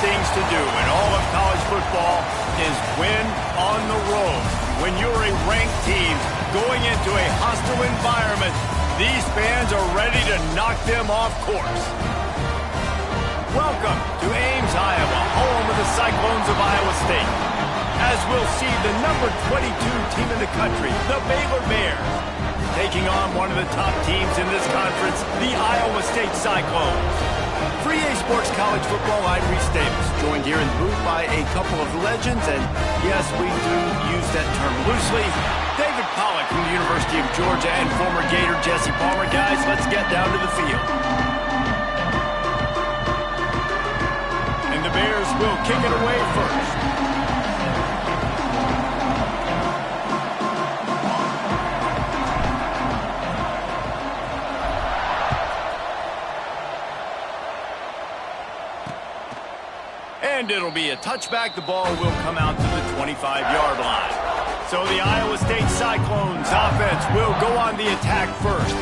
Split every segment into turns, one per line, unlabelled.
things to do in all of college football is win on the road. When you're a ranked team going into a hostile environment, these fans are ready to knock them off course. Welcome to Ames, Iowa, home of the Cyclones of Iowa State. As we'll see the number 22 team in the country, the Baylor Bears, taking on one of the top teams in this conference, the Iowa State Cyclones. For EA Sports College Football, I'm Reese Davis, joined here in the booth by a couple of legends, and yes, we do use that term loosely. David Pollack from the University of Georgia and former Gator Jesse Palmer. Guys, let's get down to the field. And the Bears will kick it away first. And it'll be a touchback. The ball will come out to the 25-yard line. So the Iowa State Cyclones offense will go on the attack first.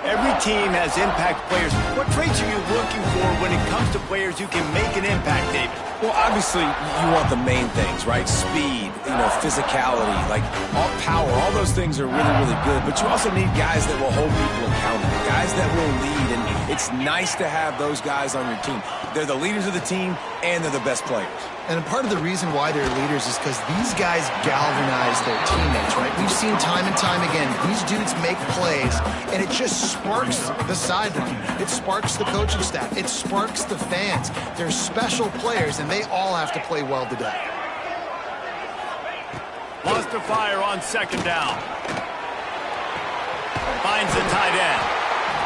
Every team has impact players. What traits are you looking for when it comes to players who can make an impact, David?
Well, obviously, you want the main things, right? Speed, physicality, like all power. All those things are really, really good. But you also need guys that will hold people accountable, guys that will lead. And it's nice to have those guys on your team. They're the leaders of the team, and they're the best players.
And part of the reason why they're leaders is because these guys galvanize their teammates, right? We've seen time and time again, these dudes make plays, and it just sparks the sideline. It sparks the coaching staff. It sparks the fans. They're special players, and they all have to play well today.
Lost to fire on second down. Finds the tight end.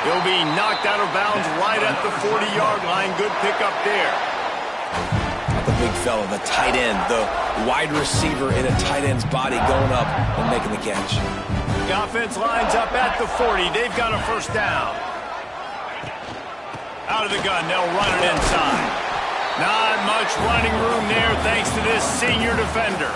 He'll be knocked out of bounds right at the 40-yard line. Good pickup there.
The big fella, the tight end, the wide receiver in a tight end's body going up and making the catch.
The offense lines up at the 40. They've got a first down. Out of the gun, they'll run it inside. Not much running room there thanks to this senior defender.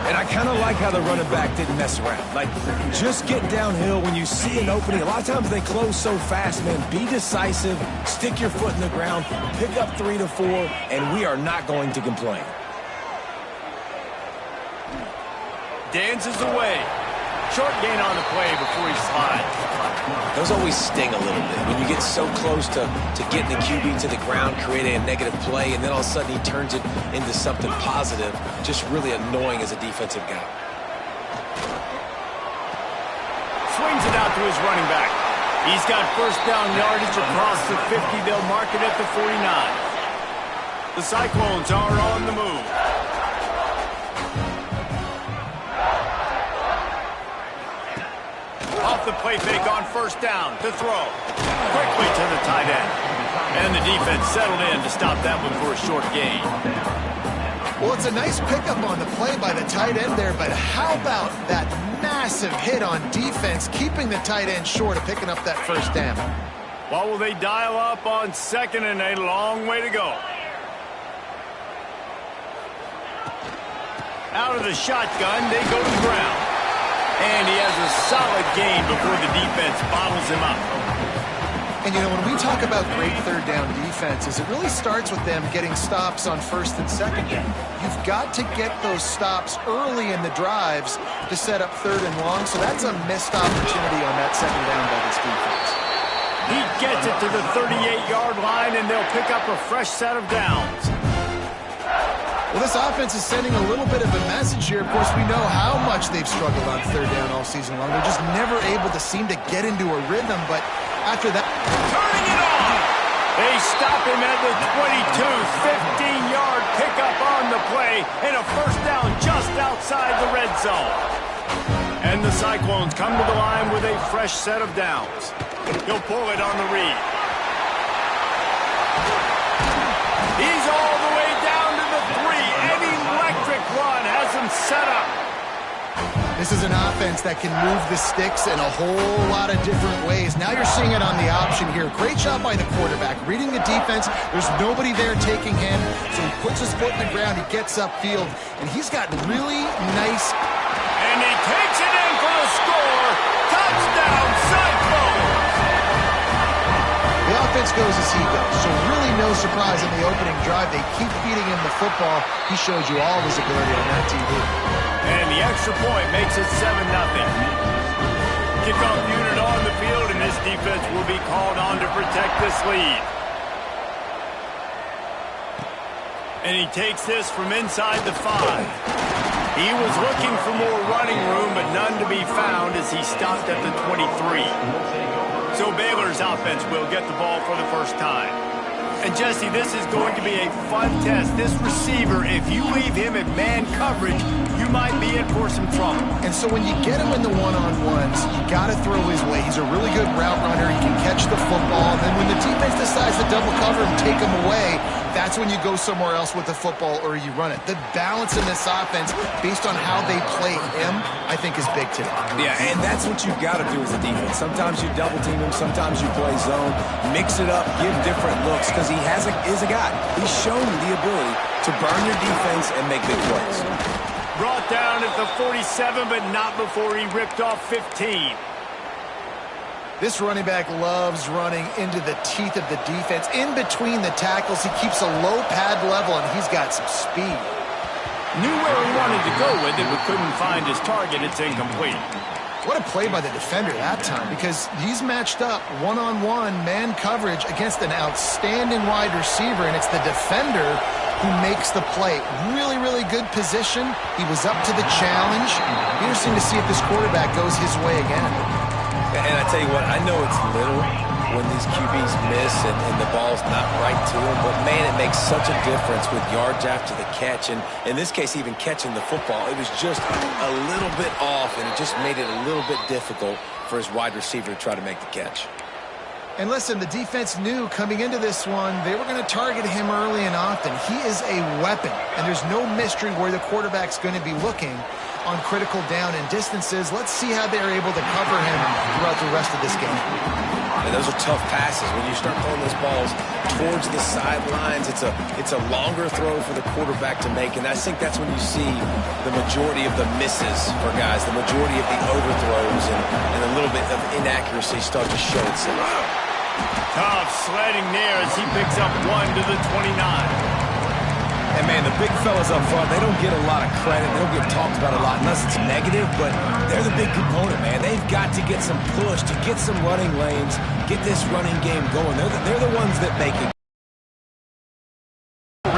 And I kind of like how the running back didn't mess around. Like, just get downhill when you see an opening. A lot of times they close so fast, man. Be decisive, stick your foot in the ground, pick up 3 to 4, and we are not going to complain.
Dances away. Short gain on the play before he slides.
Those always sting a little bit when you get so close to getting the QB to the ground, creating a negative play, and then all of a sudden he turns it into something positive. Just really annoying as a defensive guy.
Swings it out to his running back. He's got first down yardage across the 50. They'll mark it at the 49. The Cyclones are on the move. Off the play fake on first down to throw. Quickly to the tight end. And the defense settled in to stop that one for a short gain.
Well, it's a nice pickup on the play by the tight end there, but how about that massive hit on defense, keeping the tight end short of picking up that first down?
What will they dial up on second and a long way to go? Out of the shotgun, they go to the ground. And he has a solid gain before the defense bottles him up.
And, when we talk about great third down defenses, it really starts with them getting stops on first and second down. You've got to get those stops early in the drives to set up third and long, so that's a missed opportunity on that second down by this defense.
He gets it to the 38-yard line, and they'll pick up a fresh set of downs.
Well, this offense is sending a little bit of a message here. Of course, we know how much they've struggled on third down all season long. They're just never able to seem to get into a rhythm, but after that...
Turning it on! They stop him at the 22, 15-yard pickup on the play, and a first down just outside the red zone. And the Cyclones come to the line with a fresh set of downs. He'll pull it on the read. He's all the way down to the 3. An electric run has him set up.
This is an offense that can move the sticks in a whole lot of different ways. Now you're seeing it on the option here. Great job by the quarterback. Reading the defense, there's nobody there taking him, so he puts his foot in the ground, he gets upfield, and he's got really nice...
And he takes it in for the score. Touchdown, Cyclones!
The offense goes as he goes. So really no surprise in the opening drive. They keep feeding him the football. He shows you all his ability on that TV.
And the extra point makes it 7-0. Kickoff unit on the field, and this defense will be called on to protect this lead. And he takes this from inside the 5. He was looking for more running room, but none to be found as he stopped at the 23. So Baylor's offense will get the ball for the first time. And Jesse, this is going to be a fun test. This receiver, if you leave him in man coverage, you might be in for some trouble.
And so when you get him in the one-on-ones, you got to throw his way. He's a really good route runner. He can catch the football. And then when the defense decides to double cover and take him away, that's when you go somewhere else with the football or you run it. The balance in this offense, based on how they play him, I think is big today.
Yeah, and that's what you've got to do as a defense. Sometimes you double team him, sometimes you play zone, mix it up, give different looks, because he is a guy. He's shown the ability to burn your defense and make big plays.
Brought down at the 47, but not before he ripped off 15.
This running back loves running into the teeth of the defense. In between the tackles, he keeps a low pad level, and he's got some speed.
Knew where he wanted to go with it, but couldn't find his target. It's incomplete.
What a play by the defender that time, because he's matched up one-on-one man coverage against an outstanding wide receiver, and it's the defender who makes the play. Really, really good position. He was up to the challenge. Interesting to see if this quarterback goes his way again.
And I tell you what, I know it's little when these QBs miss and the ball's not right to them, but man, it makes such a difference with yards after the catch, and in this case, even catching the football. It was just a little bit off, and it just made it a little bit difficult for his wide receiver to try to make the catch.
And listen, the defense knew coming into this one, they were going to target him early and often. He is a weapon, and there's no mystery where the quarterback's going to be looking on critical down and distances. Let's see how they're able to cover him throughout the rest of this game.
And those are tough passes. When you start throwing those balls towards the sidelines, it's a longer throw for the quarterback to make, and I think that's when you see the majority of the misses for guys, the majority of the overthrows, and a little bit of inaccuracy start to show itself.
Tough sledding there as he picks up 1 to the 29.
And, man, the big fellas up front, they don't get a lot of credit. They don't get talked about a lot unless it's negative, but they're the big component, man. They've got to get some push, to get some running lanes, get this running game going. They're the ones that make it.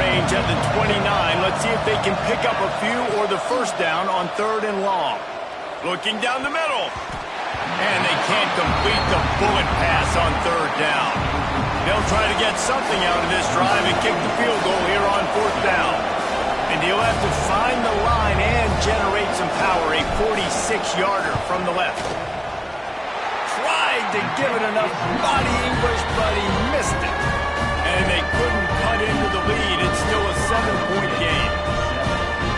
Range at the 29. Let's see if they can pick up a few or the first down on 3rd and long. Looking down the middle. And they can't complete the bullet pass on 3rd down. They'll try to get something out of this drive and kick the field goal here on 4th down. And he'll have to find the line and generate some power, a 46-yarder from the left. Tried to give it enough body English, but he missed it. And they couldn't cut into the lead. It's still a 7-point game.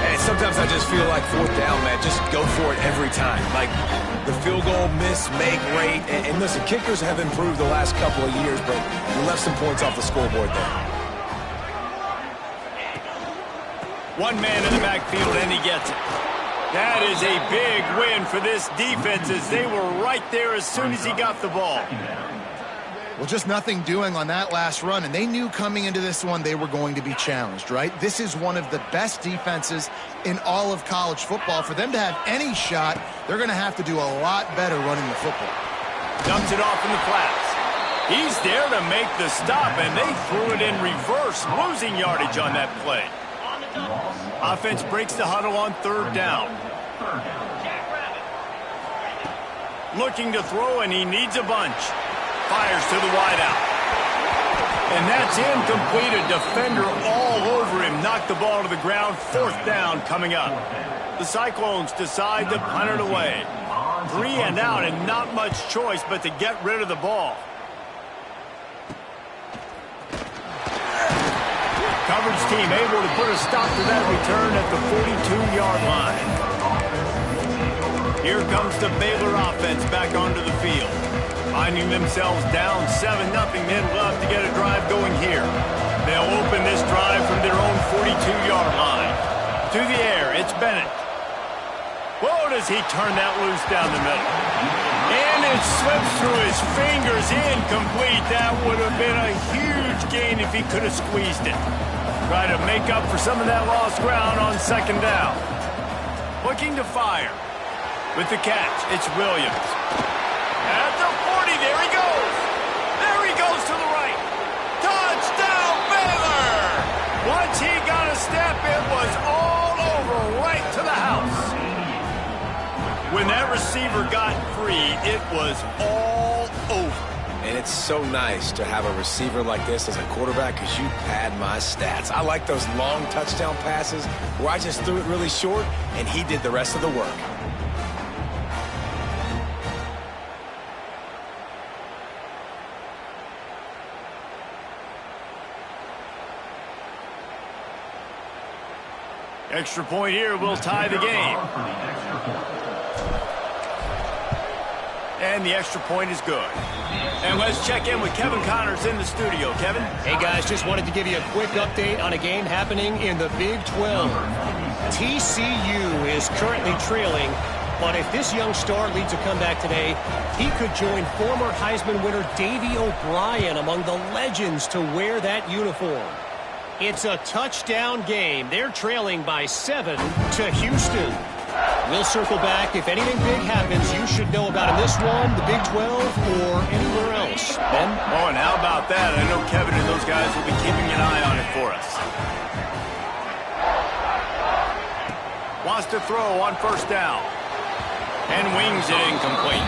And sometimes I just feel like 4th down, man, just go for it every time. Like, the field goal, miss, make, rate. And listen, kickers have improved the last couple of years, but we left some points off the scoreboard there.
One man in the backfield, and he gets it. That is a big win for this defense as they were right there as soon as he got the ball.
Well, just nothing doing on that last run, and they knew coming into this one they were going to be challenged, right? This is one of the best defenses in all of college football. For them to have any shot, they're going to have to do a lot better running the football.
Dumps it off in the flats. He's there to make the stop, and they threw it in reverse, losing yardage on that play. Offense breaks the huddle on 3rd down. Looking to throw, and he needs a bunch. Fires to the wideout. And that's incomplete. A defender all over him. Knocked the ball to the ground. 4th down coming up. The Cyclones decide to punt it away. 3 and out, and not much choice but to get rid of the ball. Coverage team able to put a stop to that return at the 42-yard line. Here comes the Baylor offense back onto the field. Finding themselves down 7-0, then love to get a drive going here. They'll open this drive from their own 42-yard line. To the air, it's Bennett. Whoa, does he turn that loose down the middle. And his One slips through his fingers, incomplete. That would have been a huge gain if he could have squeezed it. Try to make up for some of that lost ground on second down. Looking to fire. With the catch, it's Williams. At the 40, there he goes. There he goes to the right. Touchdown, Baylor! Once he got a step, it was all over, right to the house. When that receiver got free, it was all over.
And it's so nice to have a receiver like this as a quarterback because you pad my stats. I like those long touchdown passes where I just threw it really short and he did the rest of the work.
Extra point here will tie the game. And the extra point is good. And let's check in with Kevin Connors in the studio. Kevin?
Hey, guys, just wanted to give you a quick update on a game happening in the Big 12. TCU is currently trailing, but if this young star leads a comeback today, he could join former Heisman winner Davey O'Brien among the legends to wear that uniform. It's a touchdown game. They're trailing by 7 to Houston. We'll circle back. If anything big happens, you should know about in this one, the Big 12, or anywhere else. Ben?
Oh, and how about that? I know Kevin and those guys will be keeping an eye on it for us. Wants to throw on first down. And wings it incomplete.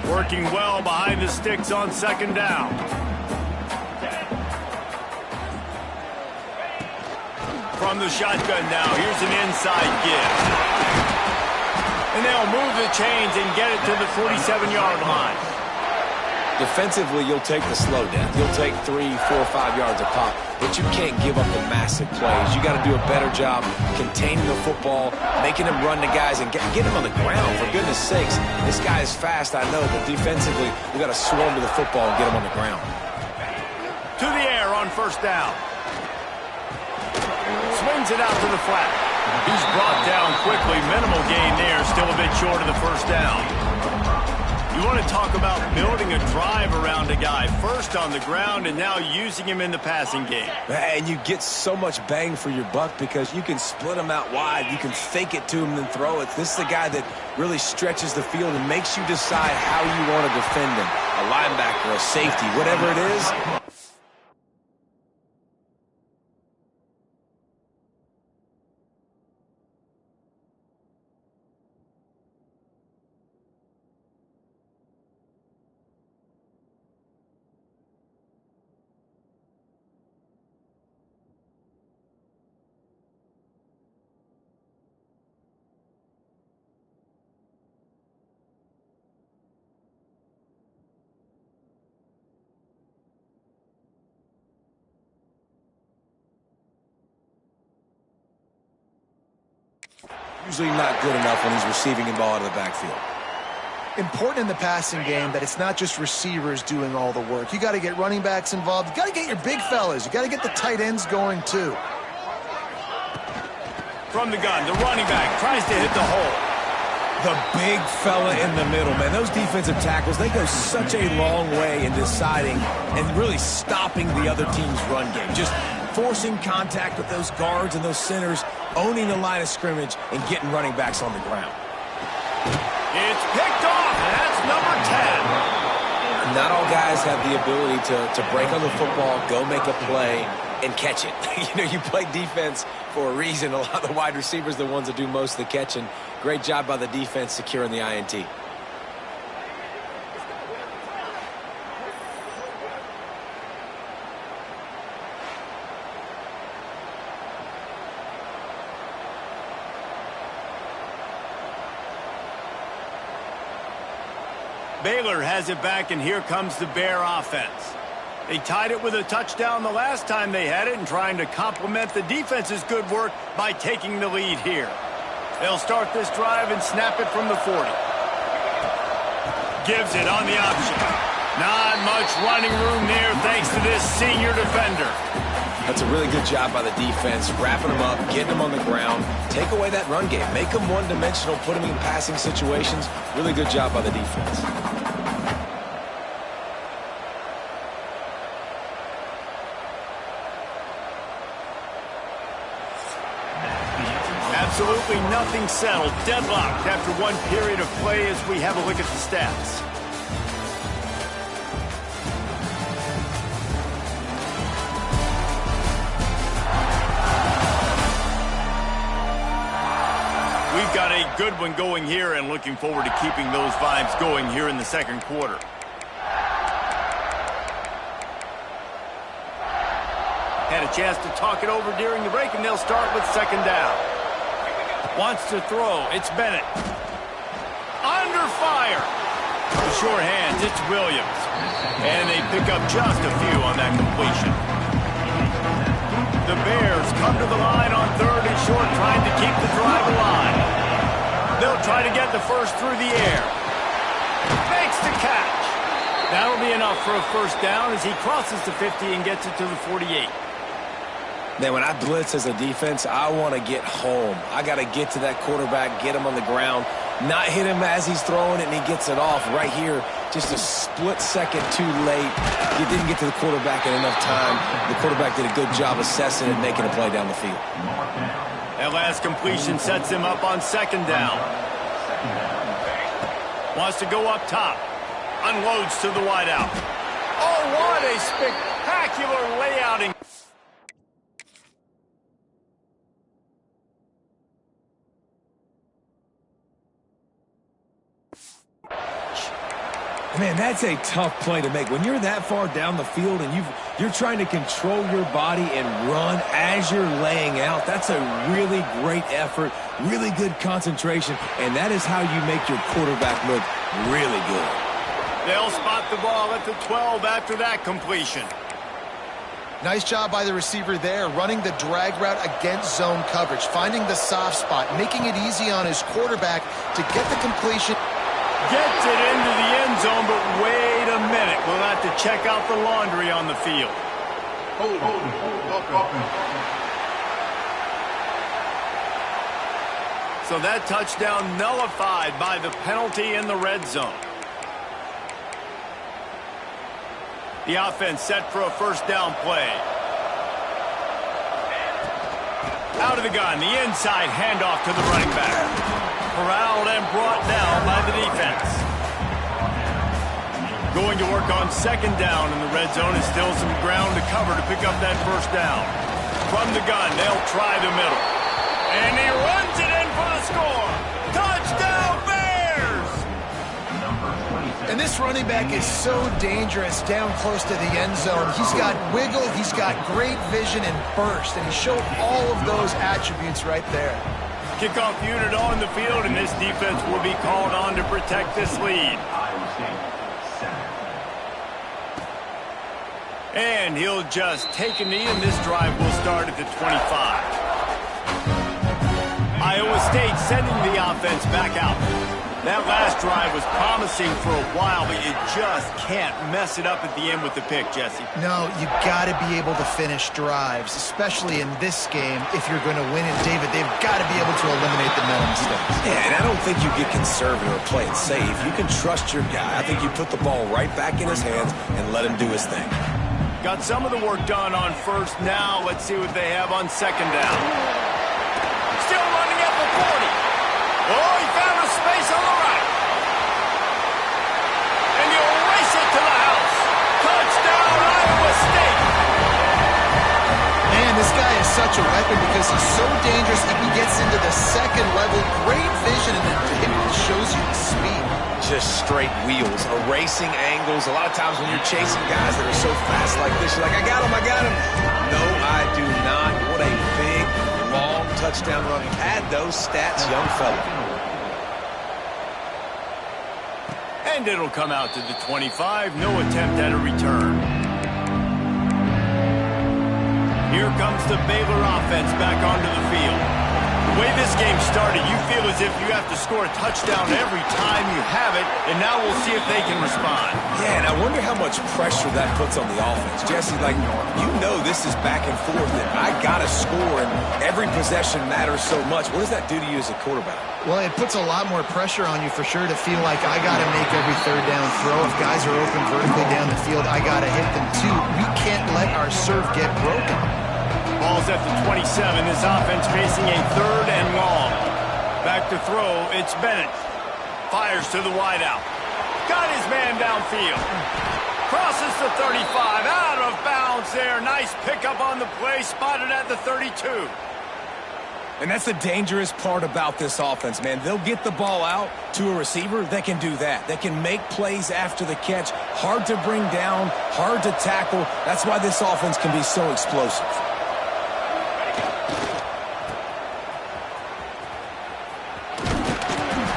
Working well behind the sticks on second down. From the shotgun now, here's an inside give. And they'll move the chains and get it to the 47-yard line.
Defensively, you'll take the slow down. You'll take 3, 4, 5 yards a pop, but you can't give up the massive plays. You got to do a better job containing the football, making him run to guys, and get him on the ground, for goodness sakes. This guy is fast, I know, but defensively, you got to swarm to the football and get him on the ground.
To the air on first down. Swings it out to the flat. He's brought down quickly. Minimal gain there. Still a bit short of the first down. You want to talk about building a drive around a guy. First on the ground and now using him in the passing game.
And you get so much bang for your buck because you can split him out wide. You can fake it to him and throw it. This is the guy that really stretches the field and makes you decide how you want to defend him. A linebacker, a safety, whatever it is. Usually not good enough when he's receiving the ball out of the backfield.
Important in the passing game that it's not just receivers doing all the work. You got to get running backs involved. You got to get your big fellas. You got to get the tight ends going too.
From the gun, the running back tries to hit the hole.
The big fella in the middle, man. Those defensive tackles, they go such a long way in deciding and really stopping the other team's run game. Just forcing contact with those guards and those centers, owning the line of scrimmage, and getting running backs on the ground.
It's picked off, and that's number 10.
Not all guys have the ability to break on the football, go make a play, and catch it. You know, you play defense for a reason. A lot of the wide receivers are the ones that do most of the catching. Great job by the defense securing the INT.
Baylor has it back, and here comes the Bear offense. They tied it with a touchdown the last time they had it and trying to complement the defense's good work by taking the lead here. They'll start this drive and snap it from the 40. Gives it on the option. Not much running room there thanks to this senior defender.
That's a really good job by the defense, wrapping them up, getting them on the ground, take away that run game, make them one-dimensional, put them in passing situations. Really good job by the defense.
Absolutely nothing settled. Deadlocked after one period of play as we have a look at the stats. We've got a good one going here and looking forward to keeping those vibes going here in the second quarter. Had a chance to talk it over during the break, and they'll start with second down. Wants to throw. It's Bennett. Under fire. The short hands. It's Williams. And they pick up just a few on that completion. The Bears come to the line on 3rd and short, trying to keep the drive alive. They'll try to get the first through the air. Makes the catch. That'll be enough for a first down as he crosses the 50 and gets it to the 48.
Man, when I blitz as a defense, I want to get home. I got to get to that quarterback, get him on the ground, not hit him as he's throwing it, and he gets it off. Right here, just a split second too late. He didn't get to the quarterback in enough time. The quarterback did a good job assessing and making a play down the field.
That last completion sets him up on second down. Wants to go up top. Unloads to the wideout. Oh, what a spectacular layouting.
Man, that's a tough play to make. When you're that far down the field and you're trying to control your body and run as you're laying out, that's a really great effort, really good concentration, and that is how you make your quarterback look really good.
They'll spot the ball at the 12 after that completion.
Nice job by the receiver there, running the drag route against zone coverage, finding the soft spot, making it easy on his quarterback to get the completion.
Gets it into the end zone, but wait a minute. We'll have to check out the laundry on the field. So that touchdown nullified by the penalty in the red zone. The offense set for a first down play. Out of the gun, the inside handoff to the running back. Corralled and brought down by the defense. Going to work on second down in the red zone, and still some ground to cover to pick up that first down. From the gun, they'll try the middle. And he runs it in for the score. Touchdown, Bears!
And this running back is so dangerous down close to the end zone. He's got wiggle, he's got great vision and burst, and he showed all of those attributes right there.
Kickoff unit on the field, and this defense will be called on to protect this lead. And he'll just take a knee, and this drive will start at the 25. Iowa State sending the offense back out. That last drive was promising for a while, but you just can't mess it up at the end with the pick, Jesse.
No, you got to be able to finish drives, especially in this game. If you're going to win it, David, they've got to be able to eliminate the mental mistakes.
Yeah, and I don't think you get conservative or play it safe. You can trust your guy. I think you put the ball right back in his hands and let him do his thing.
Got some of the work done on first. Now let's see what they have on second down. Still running at the 40. Oh, he found a space on the right. And he'll race it to the house. Touchdown, Iowa State.
Man, this guy is such a weapon because he's so dangerous if he gets into the second level. Great vision, and then it shows you the speed.
Just straight wheels, erasing angles. A lot of times when you're chasing guys that are so fast like this, you're like, I got him. No, I do not. What a big, long touchdown run. Had those stats, young fella.
And it'll come out to the 25. No attempt at a return. Here comes the Baylor offense back onto the field. The way this this game started, you feel as if you have to score a touchdown every time you have it, and now we'll see if they can respond.
Yeah, and I wonder how much pressure that puts on the offense. Jesse, like, you know this is back and forth, and I got to score, and every possession matters so much. What does that do to you as a quarterback?
Well, it puts a lot more pressure on you for sure to feel like I got to make every third down throw. If guys are open vertically down the field, I got to hit them too. We can't let our serve get broken.
Ball's at the 27. This offense facing a 3rd and long. Back to throw, it's Bennett. Fires to the wideout. Got his man downfield. Crosses the 35. Out of bounds there. Nice pickup on the play. Spotted at the 32.
And that's the dangerous part about this offense, man. They'll get the ball out to a receiver. They can do that. They can make plays after the catch. Hard to bring down, hard to tackle. That's why this offense can be so explosive.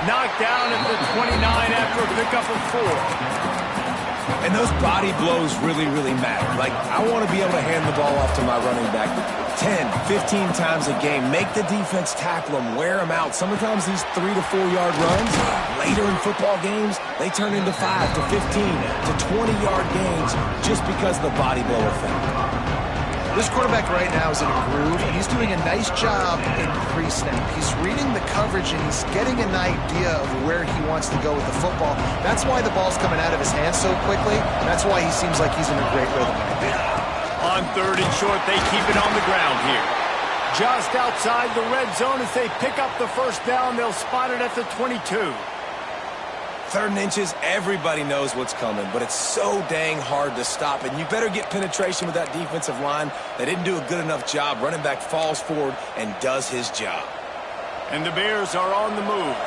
Knocked down at the 29 after a pickup of 4.
And those body blows really, really matter. Like, I want to be able to hand the ball off to my running back 10, 15 times a game. Make the defense tackle them, wear them out. Sometimes these 3 to 4 yard runs, later in football games, they turn into 5 to 15 to 20 yard gains just because of the body blow effect.
This quarterback right now is in a groove, and he's doing a nice job in pre-snap. He's reading the coverage, and he's getting an idea of where he wants to go with the football. That's why the ball's coming out of his hands so quickly. That's why he seems like he's in a great rhythm.
On 3rd and short, they keep it on the ground here. Just outside the red zone as they pick up the 1st down. They'll spot it at the 22.
3rd and inches, everybody knows what's coming, but it's so dang hard to stop. And you better get penetration with that defensive line. They didn't do a good enough job. Running back falls forward and does his job.
And the Bears are on the move.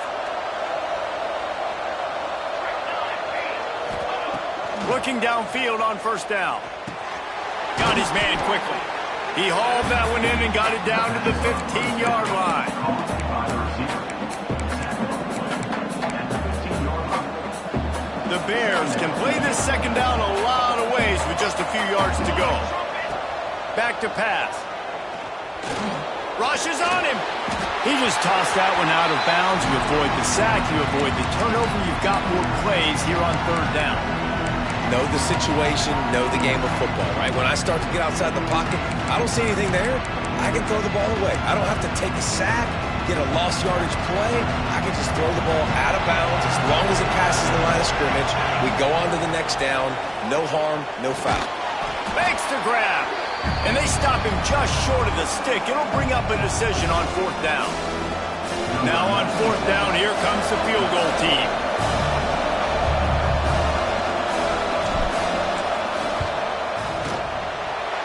Looking downfield on 1st down. Got his man quickly. He hauled that one in and got it down to the 15-yard line. The Bears can play this 2nd down a lot of ways with just a few yards to go. Back to pass. Rush is on him. He just tossed that one out of bounds. You avoid the sack. You avoid the turnover. You've got more plays here on 3rd down.
Know the situation, know the game of football, right? When I start to get outside the pocket, I don't see anything there. I can throw the ball away. I don't have to take a sack, get a lost yardage play. I can just throw the ball out of bounds as long as it passes the line of scrimmage. We go on to the next down. No harm, no foul.
Makes the grab. And they stop him just short of the stick. It'll bring up a decision on 4th down. Now on 4th down, here comes the field goal team.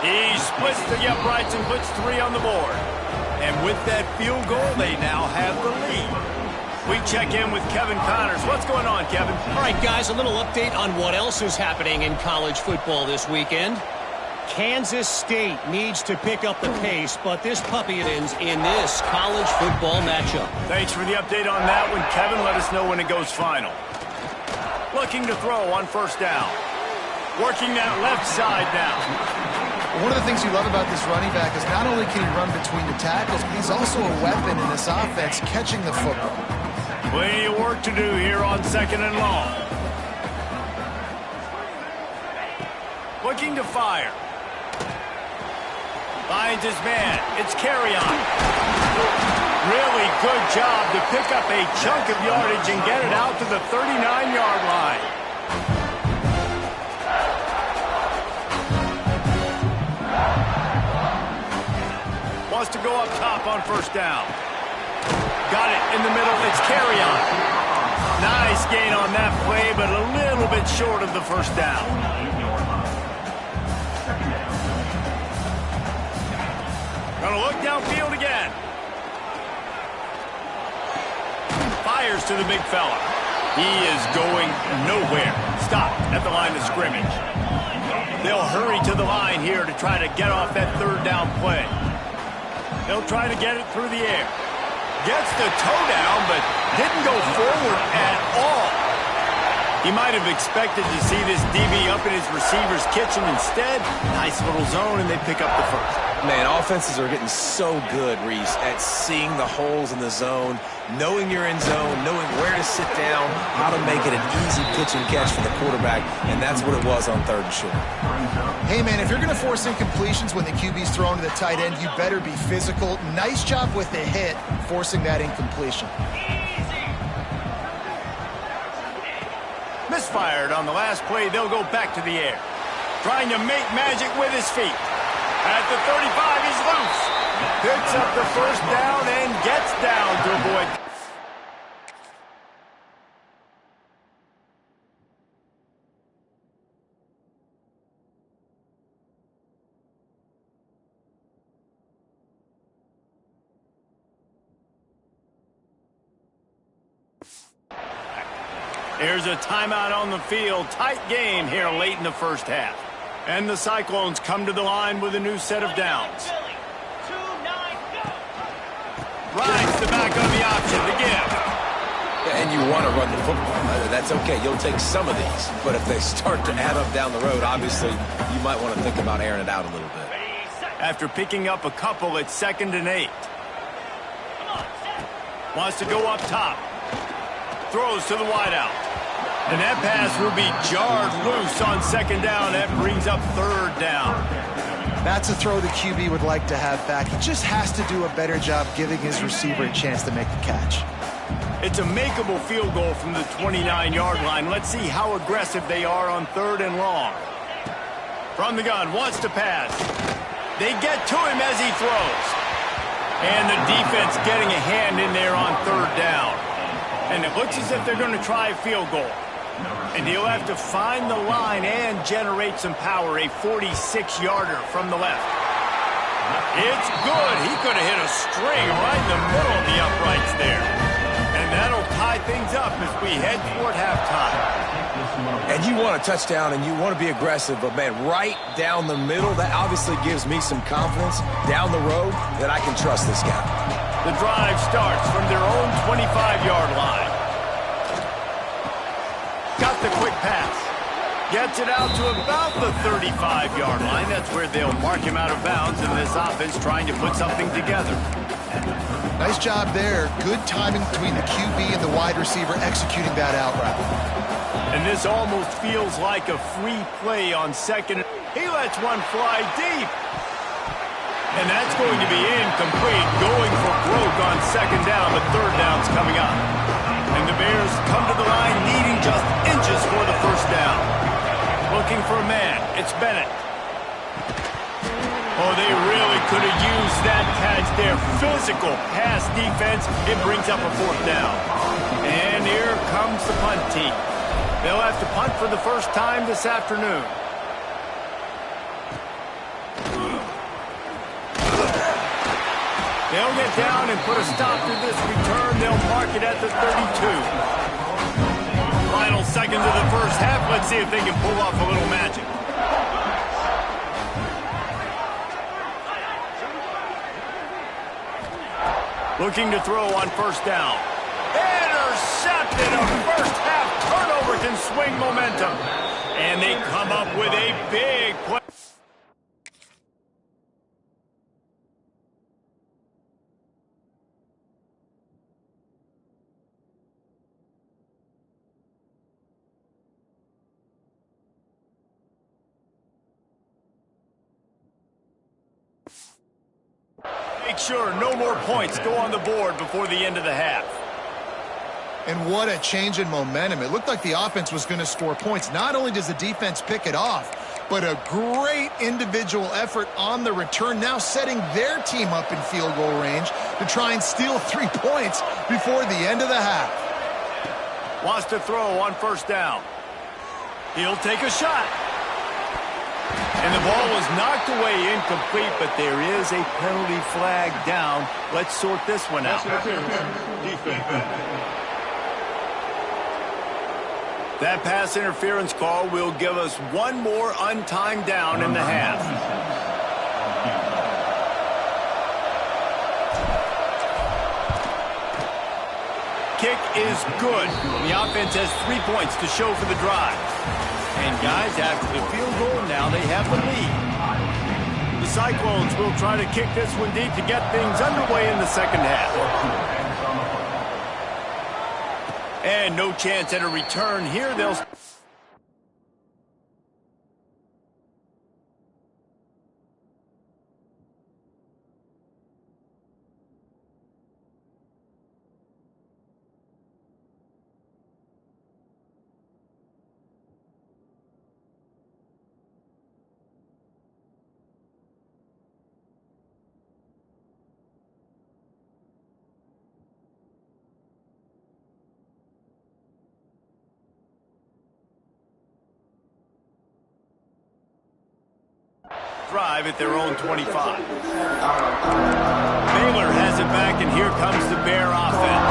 He splits the uprights and puts 3 on the board. And with that field goal, they now have the lead. We check in with Kevin Connors. What's going on, Kevin?
All right, guys, a little update on what else is happening in college football this weekend. Kansas State needs to pick up the pace, but this puppy it ends in this college football matchup.
Thanks for the update on that one, Kevin. Let us know when it goes final. Looking to throw on 1st down. Working that left side now.
One of the things you love about this running back is not only can he run between the tackles, but he's also a weapon in this offense, catching the football.
Plenty of work to do here on 2nd and long. Looking to fire. Finds his man. It's carry-on. Really good job to pick up a chunk of yardage and get it out to the 39-yard line. Wants to go up top on 1st down. Got it in the middle. It's carry-on. Nice gain on that play, but a little bit short of the 1st down. Gonna look downfield again. Fires to the big fella. He is going nowhere. Stop at the line of scrimmage. They'll hurry to the line here to try to get off that 3rd down play. They'll try to get it through the air. Gets the toe down, but didn't go forward at all. He might have expected to see this DB up in his receiver's kitchen. Instead, nice little zone, and they pick up the first.
Man, offenses are getting so good, Reese, at seeing the holes in the zone, knowing you're in zone, knowing where to sit down, how to make it an easy pitch and catch for the quarterback, and that's what it was on 3rd and short.
Hey, man, if you're going to force incompletions when the QB's throwing to the tight end, you better be physical. Nice job with the hit, forcing that incompletion.
Misfired on the last play. They'll go back to the air. Trying to make magic with his feet. At the 35, he's loose. Picks up the first down and gets down to avoid. There's a timeout on the field. Tight game here late in the first half. And the Cyclones come to the line with a new set of downs. Rides the back on the option to give.
Yeah, and you want to run the football. That's okay. You'll take some of these. But if they start to add up down the road, obviously, you might want to think about airing it out a little bit.
After picking up a couple, it's 2nd and 8. Wants to go up top. Throws to the wideout. And that pass will be jarred loose on 2nd down. That brings up 3rd down.
That's a throw the QB would like to have back. He just has to do a better job giving his receiver a chance to make the catch.
It's a makeable field goal from the 29-yard line. Let's see how aggressive they are on 3rd and long. From the gun, wants to pass. They get to him as he throws. And the defense getting a hand in there on 3rd down. And it looks as if they're going to try a field goal. And he'll have to find the line and generate some power. A 46-yarder from the left. It's good. He could have hit a string right in the middle of the uprights there. And that'll tie things up as we head toward halftime.
And you want a touchdown and you want to be aggressive, but, man, right down the middle, that obviously gives me some confidence down the road that I can trust this guy.
The drive starts from their own 25-yard line. Got the quick pass. Gets it out to about the 35-yard line. That's where they'll mark him out of bounds, and this offense trying to put something together.
Nice job there. Good timing between the QB and the wide receiver executing that out route.
And this almost feels like a free play on 2nd. He lets one fly deep. And that's going to be incomplete. Going for broke on 2nd down, but 3rd down's coming up. And the Bears come to the line needing just inches for the first down. Looking for a man. It's Bennett. Oh, they really could have used that catch there. Physical pass defense. It brings up a 4th down. And here comes the punt team. They'll have to punt for the first time this afternoon. They'll get down and put a stop to this return. They'll mark it at the 32. Final seconds of the first half. Let's see if they can pull off a little magic. Looking to throw on 1st down. Intercepted. A first half turnover can swing momentum. And they come up with a big play. Make sure no more points go on the board before the end of the half.
And what a change in momentum. It looked like the offense was going to score points. Not only does the defense pick it off, but a great individual effort on the return, now setting their team up in field goal range to try and steal 3 points before the end of the half.
Wants to throw on 1st down. He'll take a shot. And the ball was knocked away incomplete, but there is a penalty flag down. Let's sort this one out. That pass interference call will give us one more untimed down in the half. kick is good. The offense has 3 points to show for the drive. And guys, after the field goal, now they have the lead. The Cyclones will try to kick this one deep to get things underway in the second half. And no chance at a return here. They'll... drive at their own 25. Baylor has it back, and here comes the Bear offense.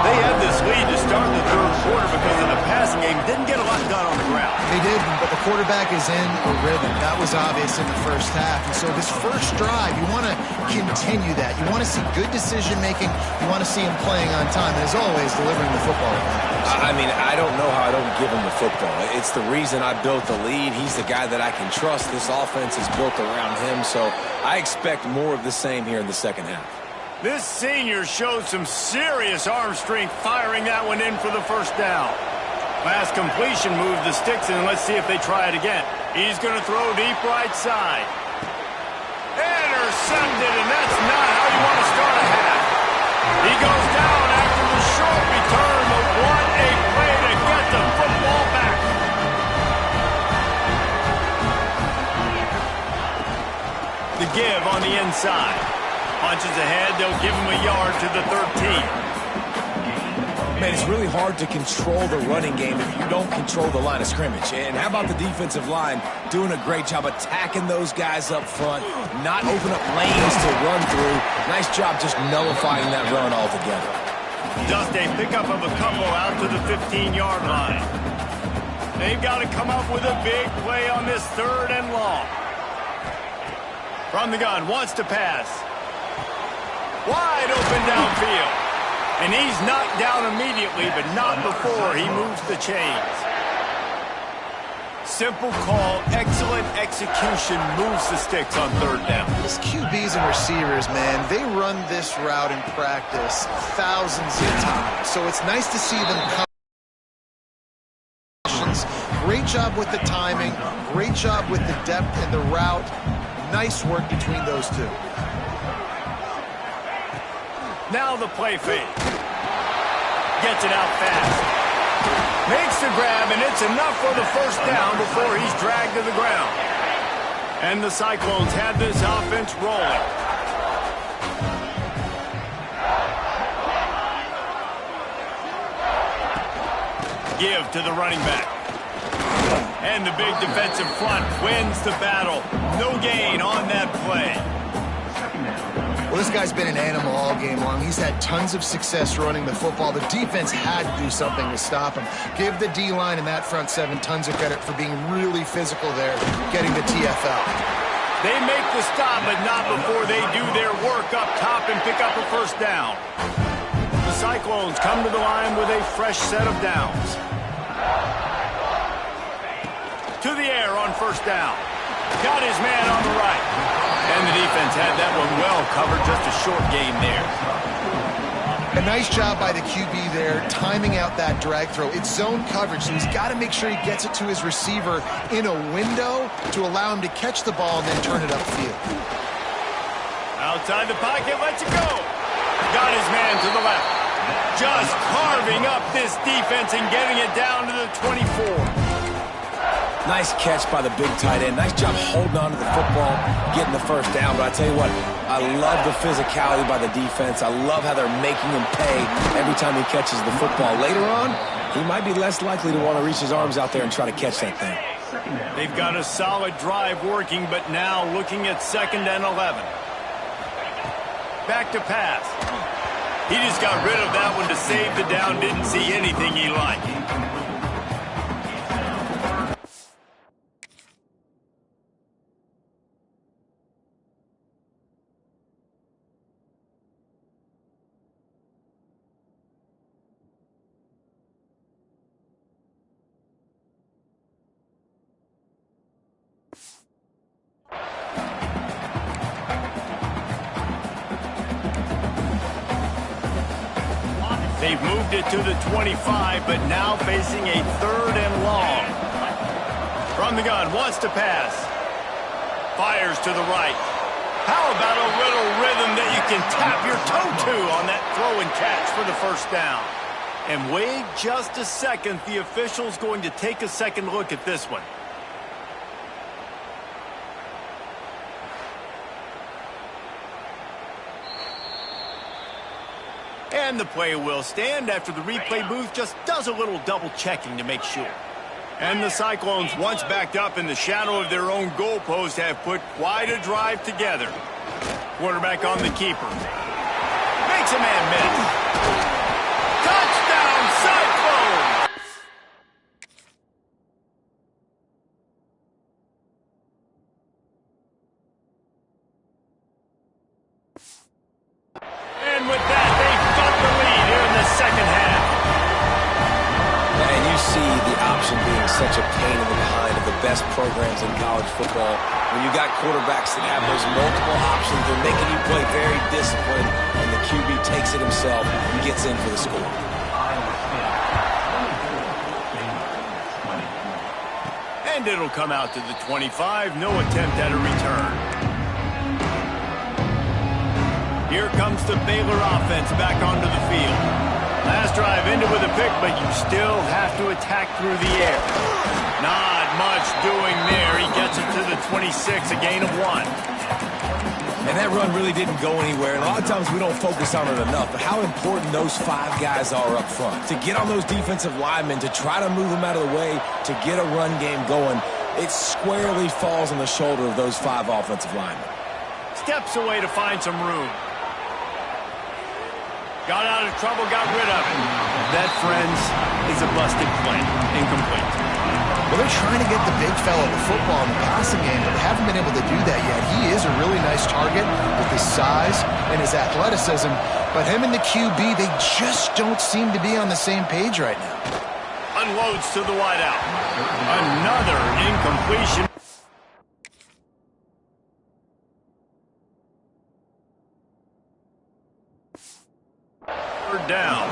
They had this lead to start the third quarter because of the passing game. Didn't get a lot done on the ground.
They did, but the quarterback is in a rhythm. That was obvious in the first half. And so this first drive, you want to continue that. You want to see good decision-making. You want to see him playing on time. And as always, delivering the football.
I mean, I don't know how I don't give him the football. It's the reason I built the lead. He's the guy that I can trust. This offense is built around him, so I expect more of the same here in the second half.
This senior showed some serious arm strength firing that one in for the first down. Last completion moved the sticks, and let's see if they try it again. He's going to throw deep right side. Intercepted, and that's not how you want to start a half. He goes down after the short return, but what a play to get the football back. The give on the inside. Punches ahead, they'll give him a yard to the 13.
Man, it's really hard to control the running game if you don't control the line of scrimmage. And how about the defensive line doing a great job attacking those guys up front, not open up lanes to run through. Nice job just nullifying that run altogether.
Just a pickup of a couple out to the 15-yard line. They've got to come up with a big play on this third and long. From the gun, wants to pass. Wide open downfield. And he's knocked down immediately, but not before he moves the chains. Simple call, excellent execution, moves the sticks on third down.
These QBs and receivers, man, they run this route in practice thousands of times. So it's nice to see them come. Great job with the timing, great job with the depth and the route. Nice work between those two.
Now the play fake. Gets it out fast. Makes the grab, and it's enough for the first down before he's dragged to the ground. And the Cyclones have this offense rolling. Give to the running back. And the big defensive front wins the battle. No gain on that play.
Well, this guy's been an animal all game long. He's had tons of success running the football. The defense had to do something to stop him. Give the D-line and that front seven tons of credit for being really physical there, getting the TFL.
They make the stop, but not before they do their work up top and pick up a first down. The Cyclones come to the line with a fresh set of downs. To the air on first down. Got his man on the right. And the defense had that one well covered, just a short gain there.
A nice job by the QB there, timing out that drag throw. It's zone coverage, so he's got to make sure he gets it to his receiver in a window to allow him to catch the ball and then turn it upfield.
Outside the pocket, lets it go. Got his man to the left. Just carving up this defense and getting it down to the 24.
Nice catch by the big tight end. Nice job holding on to the football, getting the first down. But I tell you what, I love the physicality by the defense. I love how they're making him pay every time he catches the football. Later on, he might be less likely to want to reach his arms out there and try to catch that thing.
They've got a solid drive working, but now looking at 2nd and 11. Back to pass. He just got rid of that one to save the down. Didn't see anything he liked. They've moved it to the 25, but now facing a 3rd and long. From the gun, wants to pass. Fires to the right. How about a little rhythm that you can tap your toe to on that throw and catch for the first down? And wait just a second. The official's going to take a second look at this one. And the play will stand after the replay booth just does a little double checking to make sure. And the Cyclones, once backed up in the shadow of their own goalpost, have put quite a drive together. Quarterback on the keeper. Makes a man miss. Touchdown, Cyclones! And with that, they've got the lead here in the second half.
And you see the option being such a pain in the behind of the best programs in college football. When you got quarterbacks that have those multiple options, they're making you play very disciplined, and the QB takes it himself and gets in for the score.
And it'll come out to the 25. No attempt at a return. Here comes the Baylor offense back onto the field. Last drive ended with a pick, but you still have to attack through the air. Not much doing there. He gets it to the 26, a gain of 1.
And that run really didn't go anywhere. And a lot of times we don't focus on it enough, but how important those 5 guys are up front. To get on those defensive linemen, to try to move them out of the way, to get a run game going, it squarely falls on the shoulder of those 5 offensive linemen.
Steps away to find some room. Got out of trouble, got rid of it. That, friends, is a busted play. Incomplete.
Well, they're trying to get the big fella the football in the passing game, but they haven't been able to do that yet. He is a really nice target with his size and his athleticism, but him and the QB, they just don't seem to be on the same page right now.
Unloads to the wideout. Another incompletion. Down.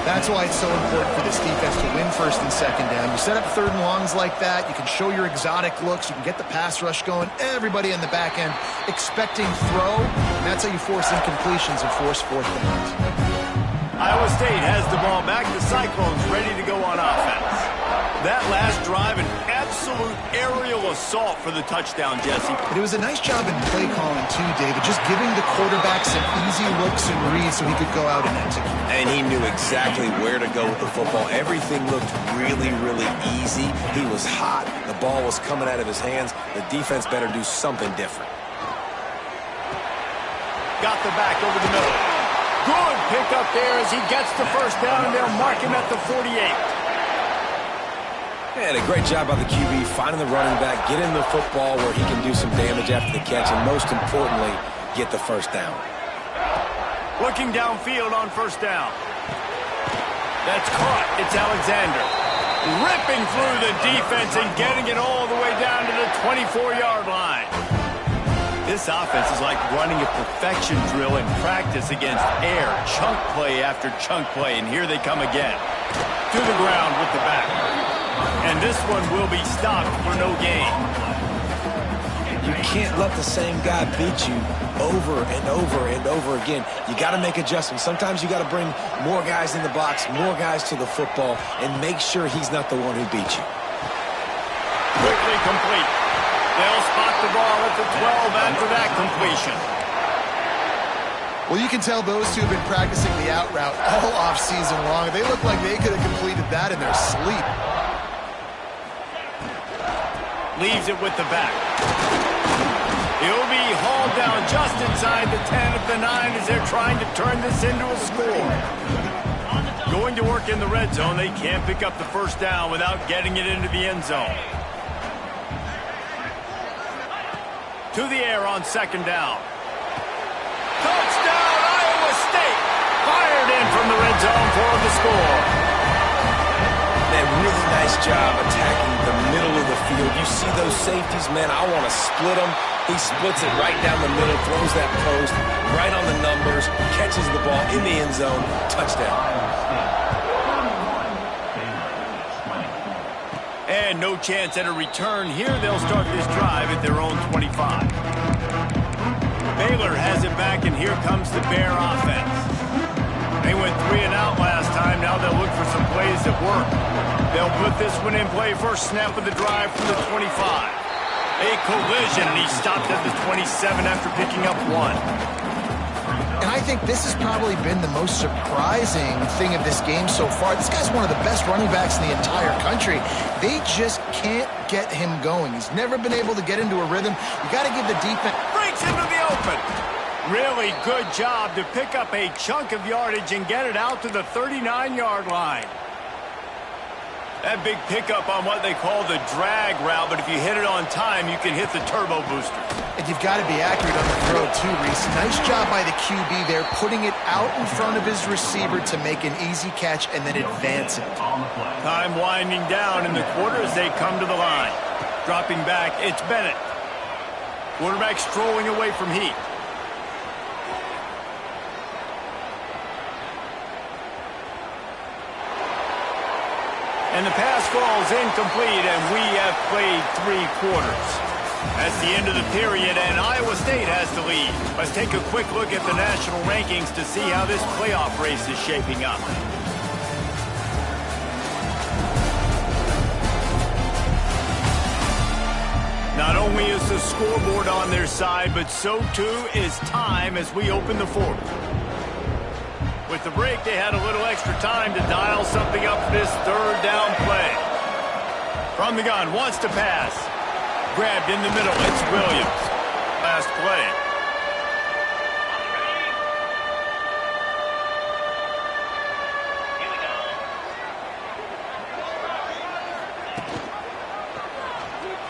That's why it's so important for this defense to win 1st and 2nd down. You set up 3rd and longs like that, you can show your exotic looks, you can get the pass rush going, everybody on the back end expecting throw, and that's how you force incompletions and force 4th downs.
Iowa State has the ball back. The Cyclones ready to go on offense. That last drive, an absolute aerial assault for the touchdown, Jesse.
But it was a nice job in play calling too, David, just giving the quarterback some easy looks and reads so he could go out and execute.
And he knew exactly where to go with the football. Everything looked really, really easy. He was hot. The ball was coming out of his hands. The defense better do something different.
Got the back over the middle. Good pick up there as he gets the first down, and they'll mark him at the 48.
And a great job by the QB finding the running back, getting the football where he can do some damage after the catch, and most importantly, get the first down.
Looking downfield on first down. That's caught. It's Alexander. Ripping through the defense and getting it all the way down to the 24-yard line. This offense is like running a perfection drill in practice against air. Chunk play after chunk play, and here they come again. To the ground with the back. And this one will be stopped for no gain.
You can't let the same guy beat you over and over and over again. You got to make adjustments. Sometimes you got to bring more guys in the box, more guys to the football, and make sure he's not the one who beat you.
Quickly complete. They'll spot the ball at the 12 after that completion.
Well, you can tell those two have been practicing the out route all off-season long. They look like they could have completed that in their sleep.
Leaves it with the back. He'll be hauled down just inside the 10 at the 9 as they're trying to turn this into a score. Going to work in the red zone. They can't pick up the first down without getting it into the end zone. To the air on second down. Touchdown, Iowa State! Fired in from the red zone for the score.
And really nice nice job attacking the middle of the field. You see those safeties, man, I want to split them. He splits it right down the middle, throws that post, right on the numbers, catches the ball in the end zone, touchdown.
And no chance at a return here. They'll start this drive at their own 25. Baylor has it back, and here comes the Bear offense. They went 3 and out last time. Now they'll look for some plays that work. They'll put this one in play. First snap of the drive from the 25. A collision, and he stopped at the 27 after picking up 1.
And I think this has probably been the most surprising thing of this game so far. This guy's one of the best running backs in the entire country. They just can't get him going. He's never been able to get into a rhythm. You got to give the defense...
Breaks into the open. Really good job to pick up a chunk of yardage and get it out to the 39-yard line. That big pickup on what they call the drag route, but if you hit it on time, you can hit the turbo booster.
And you've got to be accurate on the throw too, Reese. Nice job by the QB there, putting it out in front of his receiver to make an easy catch and then advance it.
Time winding down in the quarter as they come to the line. Dropping back, it's Bennett. Quarterback strolling away from Heat. And the pass falls incomplete, and we have played 3 quarters. That's the end of the period, and Iowa State has the lead. Let's take a quick look at the national rankings to see how this playoff race is shaping up. Not only is the scoreboard on their side, but so too is time as we open the fourth. With the break, they had a little extra time to dial something up for this third down play. From the gun, wants to pass. Grabbed in the middle, it's Williams. Last play.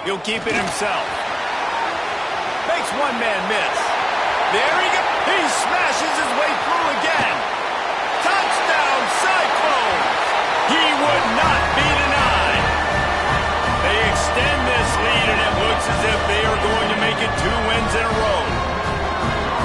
He'll keep it himself. Makes one man miss. There he goes. He smashes his way through again. Touchdown, Cyclones! He would not be denied. They extend this lead, and it looks as if they are going to make it 2 wins in a row.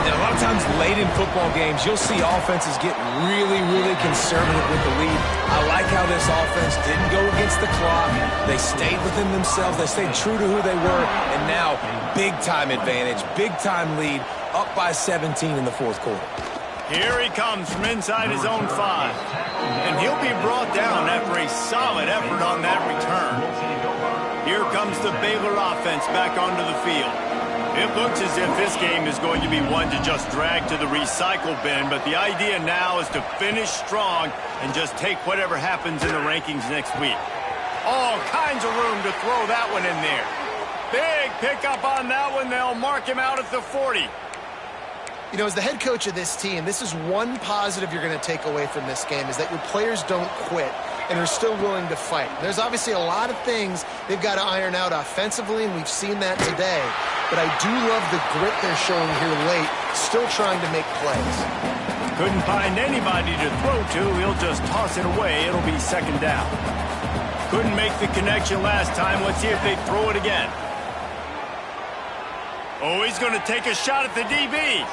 And a lot of times late in football games, you'll see offenses get really, really conservative with the lead. I like how this offense didn't go against the clock. They stayed within themselves. They stayed true to who they were. And now, big-time advantage, big-time lead, up by 17 in the fourth quarter.
Here he comes from inside his own 5. And he'll be brought down after a solid effort on that return. Here comes the Baylor offense back onto the field. It looks as if this game is going to be one to just drag to the recycle bin, but the idea now is to finish strong and just take whatever happens in the rankings next week. All kinds of room to throw that one in there. Big pickup on that one. They'll mark him out at the 40.
You know, as the head coach of this team, this is one positive you're going to take away from this game, is that your players don't quit and are still willing to fight. There's obviously a lot of things they've got to iron out offensively, and we've seen that today. But I do love the grit they're showing here late, still trying to make plays.
Couldn't find anybody to throw to. He'll just toss it away. It'll be second down. Couldn't make the connection last time. Let's see if they throw it again. Oh, he's going to take a shot at the DB.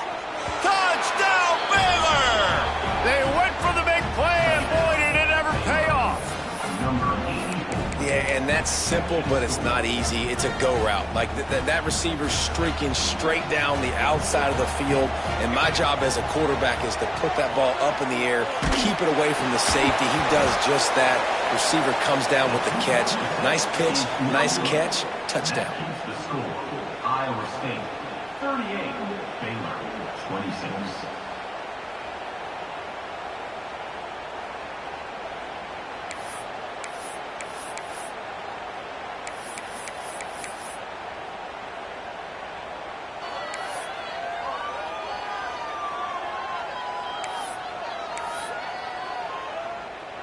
Touchdown, Baylor! They went for the big play, and boy, did it ever pay off.
Yeah, and that's simple, but it's not easy. It's a go route. Like that receiver's streaking straight down the outside of the field, and my job as a quarterback is to put that ball up in the air, keep it away from the safety. He does just that. Receiver comes down with the catch. Nice pitch, nice catch, touchdown.
The score, Iowa State 38, Baylor 26.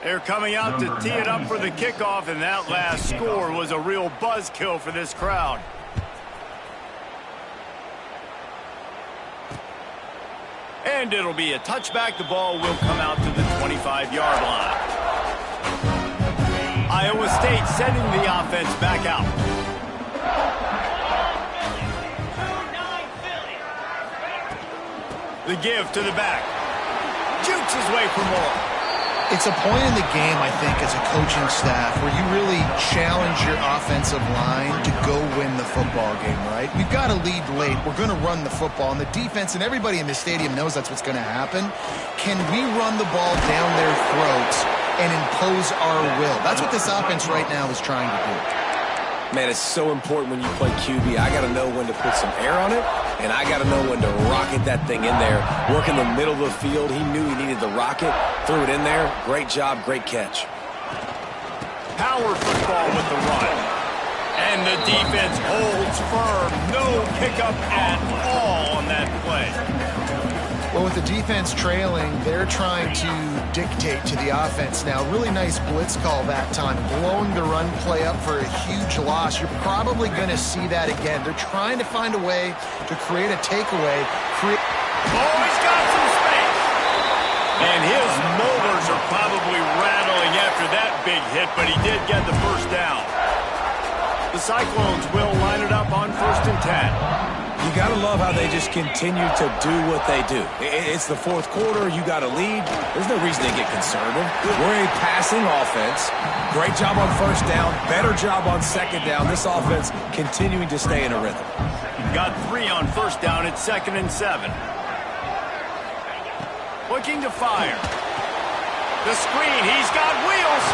They're coming out to tee it up for the kickoff, and that last score was a real buzzkill for this crowd. And it'll be a touchback. The ball will come out to the 25-yard line. Iowa State sending the offense back out. The give to the back. Jukes his way for more.
It's a point in the game, I think, as a coaching staff where you really challenge your offensive line to go win the football game, right? We've got to lead late. We're going to run the football. And the defense and everybody in the stadium knows that's what's going to happen. Can we run the ball down their throats and impose our will? That's what this offense right now is trying to do.
Man, it's so important when you play QB. I got to know when to put some air on it, and I got to know when to rocket that thing in there. Work in the middle of the field. He knew he needed the rocket, threw it in there. Great job, great catch.
Power football with the run. And the defense holds firm. No pickup at all on that play.
Well, with the defense trailing, they're trying to dictate to the offense now. Really nice blitz call that time, blowing the run play up for a huge loss. You're probably going to see that again. They're trying to find a way to create a takeaway.
Oh, he's got some space. And his molars are probably rattling after that big hit, but he did get the first down. The Cyclones will line it up on 1st and 10.
You got to love how they just continue to do what they do. It's the fourth quarter. You got to lead. There's no reason to get conservative. We're a passing offense. Great job on 1st down. Better job on 2nd down. This offense continuing to stay in a rhythm.
Got 3 on 1st down at 2nd and 7. Looking to fire. The screen. He's got wheels.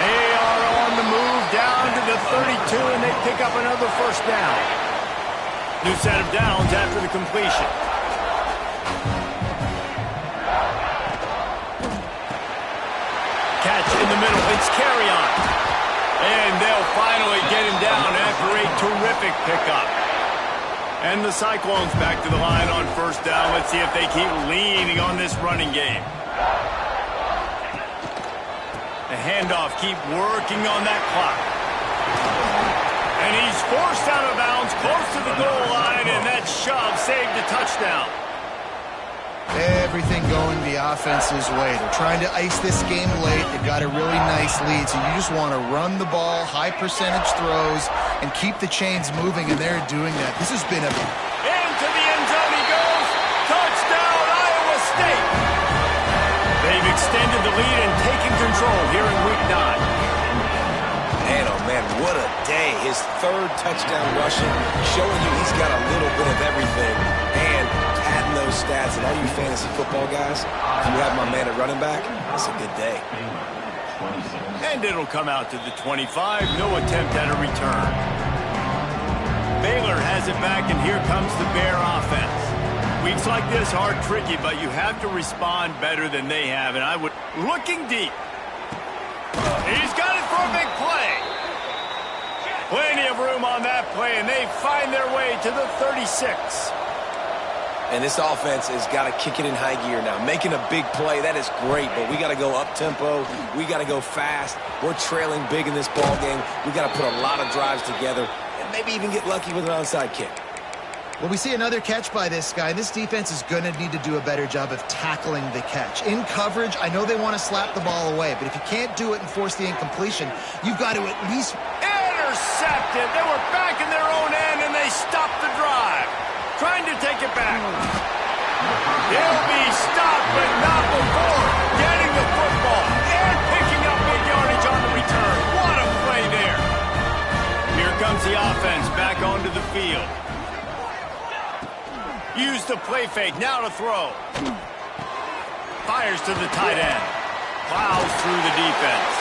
They are on the move down to the 32, and they pick up another 1st down. New set of downs after the completion. Catch in the middle. It's carry on. And they'll finally get him down after a terrific pickup. And the Cyclones back to the line on 1st down. Let's see if they keep leaning on this running game. The handoff, keep working on that clock. And he's forced out of bounds close to the goal line, and that shove saved a touchdown.
Everything going the offense's way. They're trying to ice this game late. They've got a really nice lead, so you just want to run the ball, high percentage throws, and keep the chains moving, and they're doing that. This has been a...
Into the end zone he goes. Touchdown, Iowa State. They've extended the lead and taken control here in Week 9.
Man, oh man, what a day. His 3rd touchdown rushing, showing you he's got a little bit of everything. And padding those stats, and all you fantasy football guys, if you have my man at running back, that's a good day.
And it'll come out to the 25. No attempt at a return. Baylor has it back, and here comes the Bear offense. Weeks like this are tricky, but you have to respond better than they have. And I would... Looking deep. He's got it for a big play. Plenty of room on that play, and they find their way to the 36.
And this offense has got to kick it in high gear now. Making a big play, that is great, but we got to go up-tempo. We got to go fast. We're trailing big in this ball game. We got to put a lot of drives together and maybe even get lucky with an onside kick.
Well, we see another catch by this guy. This defense is going to need to do a better job of tackling the catch. In coverage, I know they want to slap the ball away, but if you can't do it and force the incompletion, you've got to at least...
Intercepted. They were back in their own end, and they stopped the drive. Trying to take it back. He'll be stopped, but not before getting the football and picking up big yardage on the return. What a play there. Here comes the offense back onto the field. Use the play fake, now to throw. Fires to the tight end. Plows through the defense.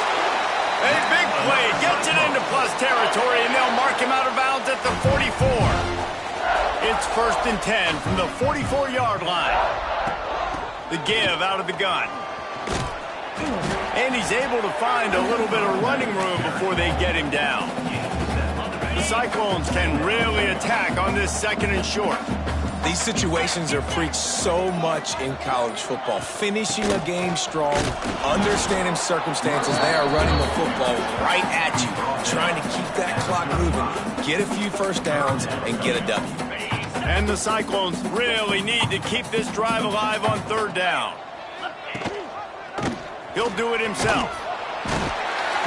A big play, gets it into plus territory, and they'll mark him out of bounds at the 44. It's 1st and 10 from the 44-yard line. The give out of the gun. And he's able to find a little bit of running room before they get him down. The Cyclones can really attack on this 2nd and short.
These situations are preached so much in college football. Finishing a game strong, understanding circumstances. They are running the football right at you, trying to keep that clock moving, get a few 1st downs, and get a W.
And the Cyclones really need to keep this drive alive on 3rd down. He'll do it himself.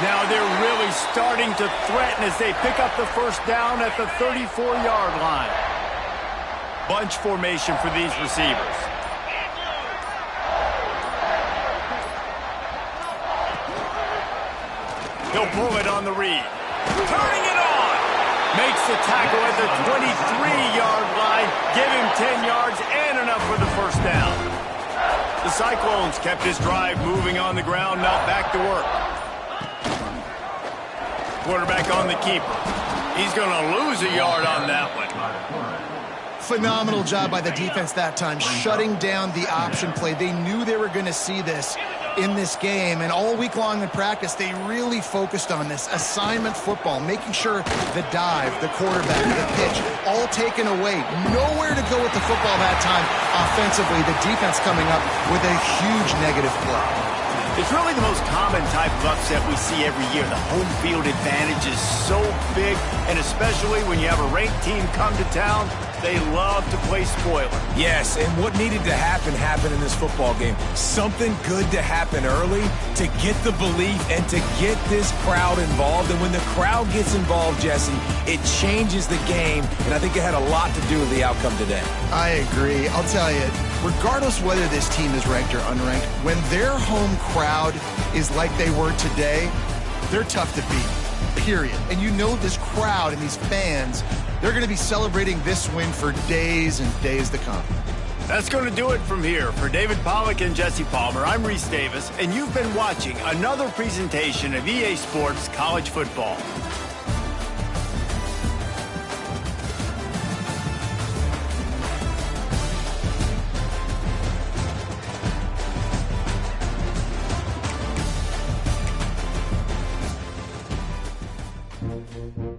Now they're really starting to threaten as they pick up the first down at the 34-yard line. Bunch formation for these receivers. He'll pull it on the read. Turning it on. Makes the tackle at the 23-yard line. Give him 10 yards and enough for the first down. The Cyclones kept his drive moving on the ground. Now back to work. Quarterback on the keeper. He's going to lose a yard on that one.
Phenomenal job by the defense that time, shutting down the option play. They knew they were going to see this in this game, and all week long in practice, they really focused on this assignment football, making sure the dive, the quarterback, the pitch, all taken away. Nowhere to go with the football that time offensively. The defense coming up with a huge negative play.
It's really the most common type of upset we see every year. The home field advantage is so big, and especially when you have a ranked team come to town, they love to play spoiler.
Yes, and what needed to happen happened in this football game. Something good to happen early to get the belief and to get this crowd involved. And when the crowd gets involved, Jesse, it changes the game, and I think it had a lot to do with the outcome today.
I agree. I'll tell you, regardless whether this team is ranked or unranked, when their home crowd is like they were today, they're tough to beat, period. And you know this crowd and these fans, they're going to be celebrating this win for days and days to come.
That's going to do it from here. For David Pollack and Jesse Palmer, I'm Reese Davis, and you've been watching another presentation of EA Sports College Football.
Thank you.